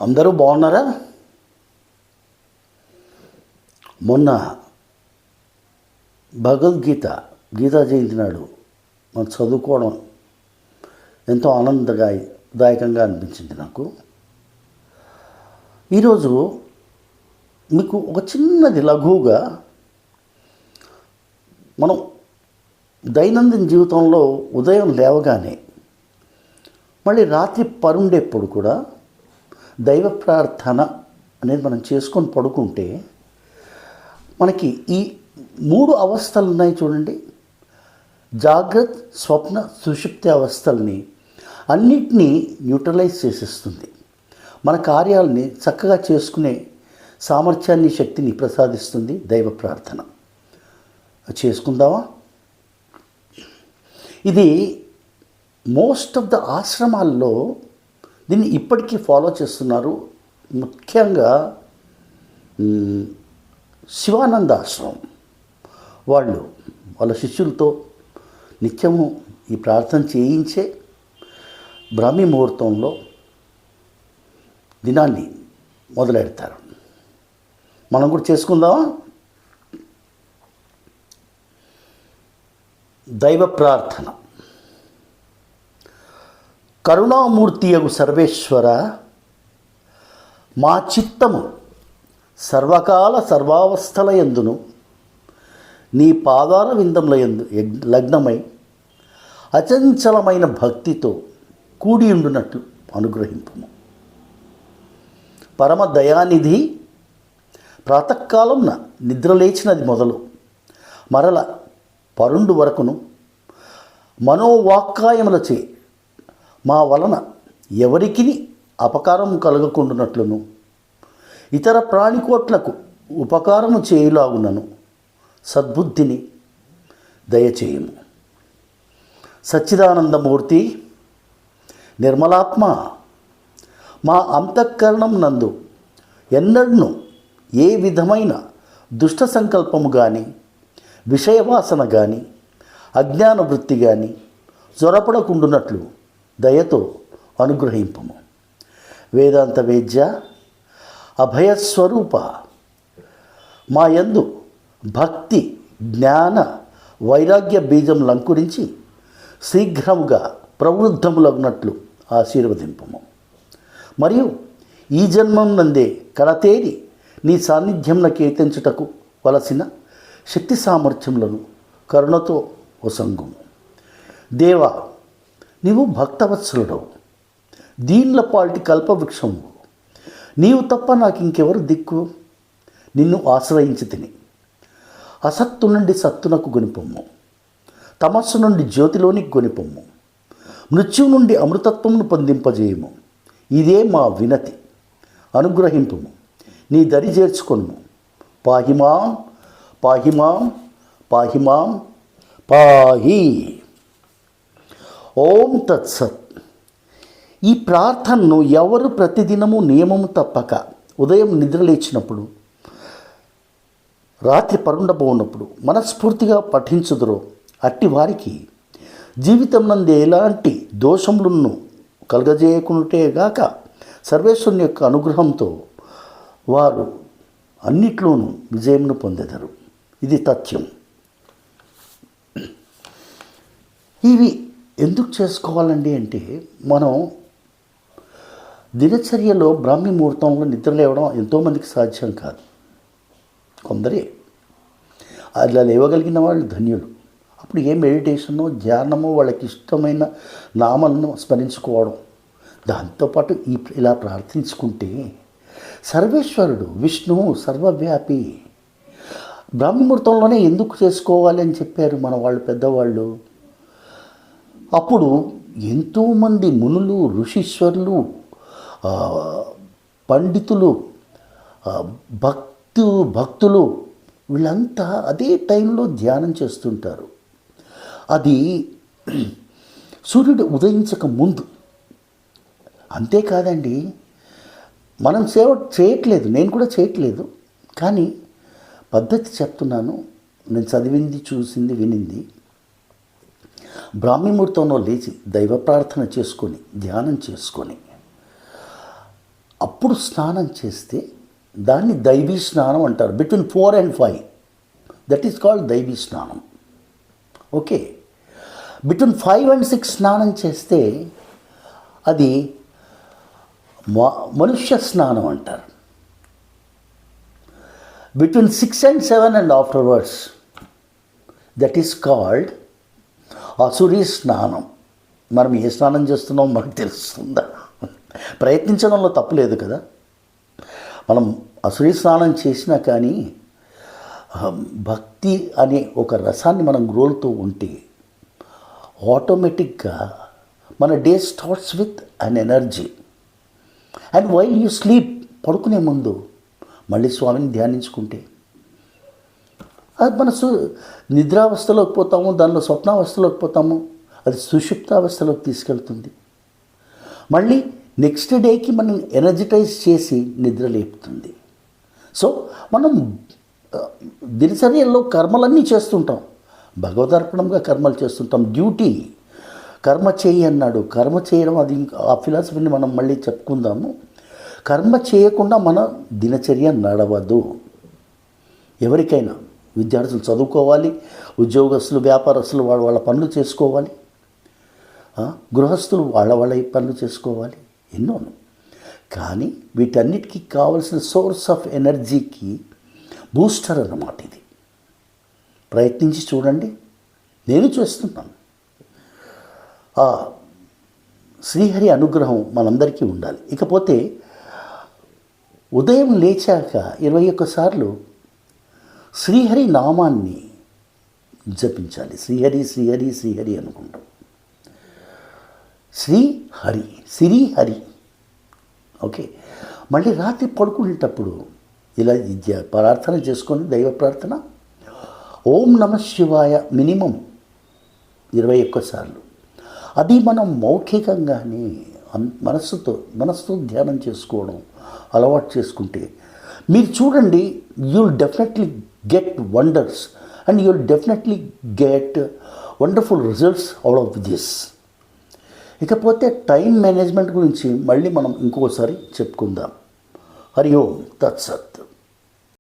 అందరూ బాగున్నారా? మొన్న భగవద్గీత గీతా జయంతి నాడు మనం చదువుకోవడం ఎంతో ఆనందదాయకంగా అనిపించింది నాకు. ఈరోజు మీకు ఒక చిన్నది లఘువుగా మనం దైనందిన జీవితంలో ఉదయం లేవగానే మళ్ళీ రాత్రి పరుండేప్పుడు కూడా దైవ ప్రార్థన అనేది మనం చేసుకొని పడుకుంటే మనకి ఈ 3 అవస్థలు ఉన్నాయి చూడండి. జాగ్రత్త, స్వప్న, సుషుప్తి అవస్థల్ని అన్నిటినీ న్యూట్రలైజ్ చేసేస్తుంది. మన కార్యాలని చక్కగా చేసుకునే సామర్థ్యాన్ని, శక్తిని ప్రసాదిస్తుంది దైవ ప్రార్థన. చేసుకుందామా? ఇది మోస్ట్ ఆఫ్ ద ఆశ్రమాల్లో దీన్ని ఇప్పటికీ ఫాలో చేస్తున్నారు. ముఖ్యంగా శివానంద ఆశ్రమం వాళ్ళ శిష్యులతో నిత్యము ఈ ప్రార్థన చేయించే బ్రాహ్మీ ముహూర్తంలో దినాన్ని మొదలెడతారు. మనం కూడా చేసుకుందామా? దైవ ప్రార్థన. కరుణామూర్తియగు సర్వేశ్వర, మా చిత్తము సర్వకాల సర్వావస్థల యందును నీ పాదాల విందముల యందు లగ్నమై అచంచలమైన భక్తితో కూడి ఉండునట్లు అనుగ్రహింపుము. పరమ దయానిధి, ప్రాతకాలంన నిద్రలేచినది మొదలు మరల పరుండు వరకును మనోవాక్కాయములచే మా వలన ఎవరికిని అపకారం కలగకుండునట్లును ఇతర ప్రాణికోట్లకు ఉపకారము చేయులాగునను సద్బుద్ధిని దయచేయము. సచ్చిదానందమూర్తి, నిర్మలాత్మ, మా అంతఃకరణం నందు ఎన్నడూ ఏ విధమైన దుష్ట సంకల్పము కానీ, విషయవాసన కానీ, అజ్ఞాన వృత్తి కానీ జొరపడకుండునట్లు దయతో అనుగ్రహింపము. వేదాంత వేద్య, అభయస్వరూప, మా యందు భక్తి, జ్ఞాన, వైరాగ్య బీజం లంకురించి శీఘ్రముగా ప్రవృద్ధములగునట్లు ఆశీర్వదింపము. మరియు ఈ జన్మం నందే కడతేరి నీ సాన్నిధ్యంను కీర్తించుటకు వలసిన శక్తి సామర్థ్యములను కరుణతో ఒసంగుము. దేవా, నీవు భక్తవత్సలుడవు, దీన్లపాల్టి కల్పవృక్షము. నీవు తప్ప నాకు ఇంకెవరు దిక్కు? నిన్ను ఆశ్రయించి తిని అసత్తు నుండి సత్తునకు గొనిపొమ్ము, తమస్సు నుండి జ్యోతిలోనికి గొనిపొమ్ము, మృత్యువు నుండి అమృతత్వమును పొందింపజేయము. ఇదే మా వినతి, అనుగ్రహింపుము. నీ దరి చేర్చుకొనుము. పాహిమాం పాహిమాం పాహిమాం పాహి. ఓం తత్సత్. ఈ ప్రార్థనను ఎవరు ప్రతిదినము నియమము తప్పక ఉదయం నిద్రలేచినప్పుడు, రాత్రి పరుండబోనప్పుడు మనస్ఫూర్తిగా పఠించుదురో అట్టి వారికి జీవితం నందు ఎలాంటి దోషములను కలగజేయకుంటేగాక సర్వేశ్వరుని యొక్క అనుగ్రహంతో వారు అన్నిట్లోనూ విజయమును పొందెదరు. ఇది తథ్యం. ఇవి ఎందుకు చేసుకోవాలండి అంటే, మనం దినచర్యలో బ్రాహ్మీ ముహూర్తంలో నిద్ర లేవడం ఎంతోమందికి సాధ్యం కాదు. కొందరే అలా లేవగలిగిన వాళ్ళు ధన్యులు. అప్పుడు ఏ మెడిటేషనో, ధ్యానమో, వాళ్ళకి ఇష్టమైన నామాలను స్మరించుకోవడం, దాంతోపాటు ఇలా ప్రార్థించుకుంటే సర్వేశ్వరుడు విష్ణువు సర్వవ్యాపి. బ్రాహ్మీ ముహూర్తంలోనే ఎందుకు చేసుకోవాలి అని చెప్పారు మన వాళ్ళు, పెద్దవాళ్ళు. అప్పుడు ఎంతోమంది మునులు, ఋషీశ్వరులు, పండితులు, భక్తులు వీళ్ళంతా అదే టైంలో ధ్యానం చేస్తుంటారు. అది సూర్యుడు ఉదయించక ముందు. అంతేకాదండి, మనం సేవ చేయట్లేదు, నేను కూడా చేయట్లేదు, కానీ పద్ధతి చెప్తున్నాను. నేను చదివింది, చూసింది, వినింది. బ్రాహ్మీ ముహూర్తంలో లేచి దైవ ప్రార్థన చేసుకొని, ధ్యానం చేసుకొని అప్పుడు స్నానం చేస్తే దాన్ని దైవీ స్నానం అంటారు. Between 4 and 5 that is called దైవీ స్నానం. ఓకే, బిట్వీన్ 5 and 6 స్నానం చేస్తే అది మనుష్య స్నానం అంటారు. Between 6 and 7 and afterwards that is called asuri snanam. మనం ఏ స్నానం చేస్తున్నామో మనకు తెలుస్తుందా? ప్రయత్నించడంలో తప్పులేదు కదా. మనం అసురీ స్నానం చేసినా కానీ భక్తి అనే ఒక రసాన్ని మనం గ్రోలుతూ ఉంటే ఆటోమేటిక్గా మన day starts with an energy. And while you sleep, పడుకునే ముందు మళ్ళీ స్వామిని ధ్యానించుకుంటే అది మనసు నిద్రావస్థలోకి పోతాము, దానిలో స్వప్నావస్థలోకి పోతాము, అది సుషుప్తావస్థలోకి తీసుకెళ్తుంది. మళ్ళీ నెక్స్ట్ డేకి మనం ఎనర్జిటైజ్ చేసి నిద్ర లేపుతుంది. సో మనం దినచర్యల్లో కర్మలన్నీ చేస్తుంటాం, భగవదర్పణంగా కర్మలు చేస్తుంటాం. డ్యూటీ కర్మ చేయి అన్నాడు. కర్మ చేయడం అది ఆ ఫిలాసఫీని మనం మళ్ళీ చెప్పుకుందాము. కర్మ చేయకుండా మన దినచర్య నడవదు. ఎవరికైనా విద్యార్థులు చదువుకోవాలి, ఉద్యోగస్తులు వ్యాపారస్తులు వాళ్ళ పనులు చేసుకోవాలి, గృహస్థులు వాళ్ళ పనులు చేసుకోవాలి, ఎన్నోను. కానీ వీటన్నిటికీ కావలసిన సోర్స్ ఆఫ్ ఎనర్జీకి బూస్టర్ అన్నమాట ఇది. ప్రయత్నించి చూడండి, నేను చేస్తున్నాను. శ్రీహరి అనుగ్రహం మనందరికీ ఉండాలి. ఇకపోతే ఉదయం లేచాక 21 సార్లు శ్రీహరి నామాన్ని జపించాలి. శ్రీహరి శ్రీహరి శ్రీహరి అనుకుంటాం. శ్రీహరి శ్రీహరి. ఓకే, మళ్ళీ రాత్రి పడుకునేటప్పుడు ఇలా ప్రార్థన చేసుకొని దైవ ప్రార్థన ఓం నమః శివాయ మినిమం 21 సార్లు. అది మనం మౌఖికంగానే మనస్సుతో ధ్యానం చేసుకోవడం అలవాటు చేసుకుంటే మీరు చూడండి, you'll definitely get wonders and you'll definitely get wonderful results out of this. ఇకపోతే టైం మేనేజ్మెంట్ గురించి మళ్ళీ మనం ఇంకోసారి చెప్పుకుందాం. హరి ఓం తత్సత్.